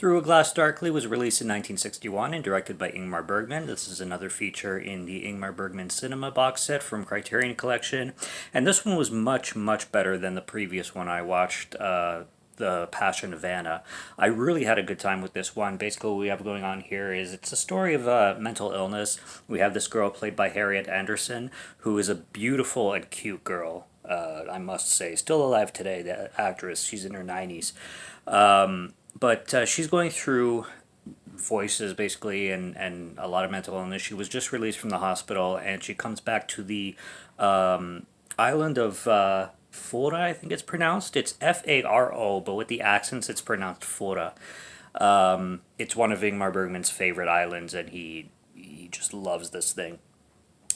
Through a Glass Darkly was released in 1961 and directed by Ingmar Bergman. This is another feature in the Ingmar Bergman Cinema box set from Criterion Collection. And this one was much, much better than the previous one I watched, The Passion of Anna. I really had a good time with this one. Basically what we have going on here is it's a story of mental illness. We have this girl played by Harriet Anderson, who is a beautiful and cute girl. I must say, still alive today, the actress. She's in her 90s. But she's going through voices, basically, and a lot of mental illness. She was just released from the hospital, and she comes back to the island of Fora, I think it's pronounced. It's Faro, but with the accents, it's pronounced Fora. It's one of Ingmar Bergman's favorite islands, and he just loves this thing.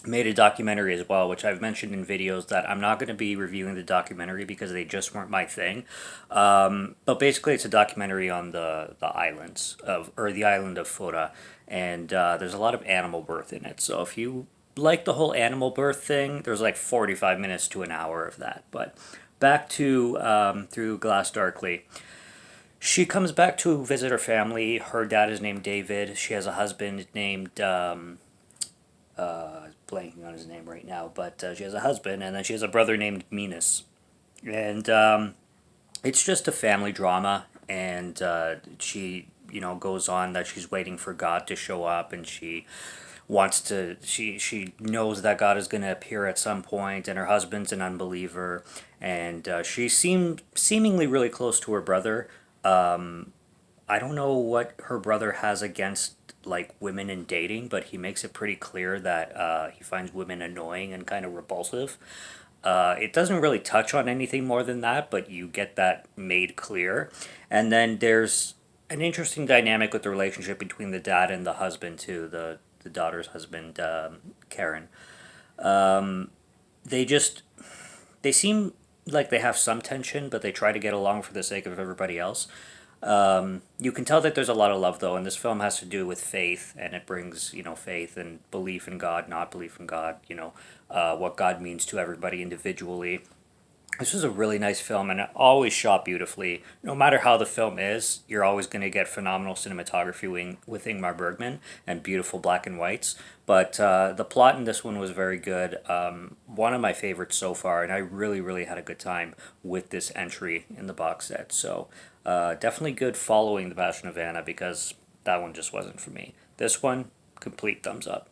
Made a documentary as well, which I've mentioned in videos that I'm not going to be reviewing the documentary because they just weren't my thing. But basically, it's a documentary on the islands of, or the island of Fora, and there's a lot of animal birth in it. So if you like the whole animal birth thing, there's like 45 minutes to an hour of that. But back to Through Glass Darkly. She comes back to visit her family. Her dad is named David. She has a husband named blanking on his name right now, but she has a husband, and then she has a brother named Minas. And it's just a family drama, and she, goes on that she's waiting for God to show up, and she wants to, she knows that God is going to appear at some point, and her husband's an unbeliever, and she seemingly really close to her brother. I don't know what her brother has against like women in dating, but he makes it pretty clear that he finds women annoying and kind of repulsive. It doesn't really touch on anything more than that, but you get that made clear. And then there's an interesting dynamic with the relationship between the dad and the husband too, the daughter's husband, Karen. They just, they seem like they have some tension, but they try to get along for the sake of everybody else. You can tell that there's a lot of love, though, and this film has to do with faith, and it brings, faith and belief in God, not belief in God, what God means to everybody individually. This is a really nice film, and it always shot beautifully. No matter how the film is, you're always going to get phenomenal cinematography with Ingmar Bergman and beautiful black and whites. But the plot in this one was very good. One of my favorites so far, and I really, really had a good time with this entry in the box set. So definitely good following The Passion of Anna, because that one just wasn't for me. This one, complete thumbs up.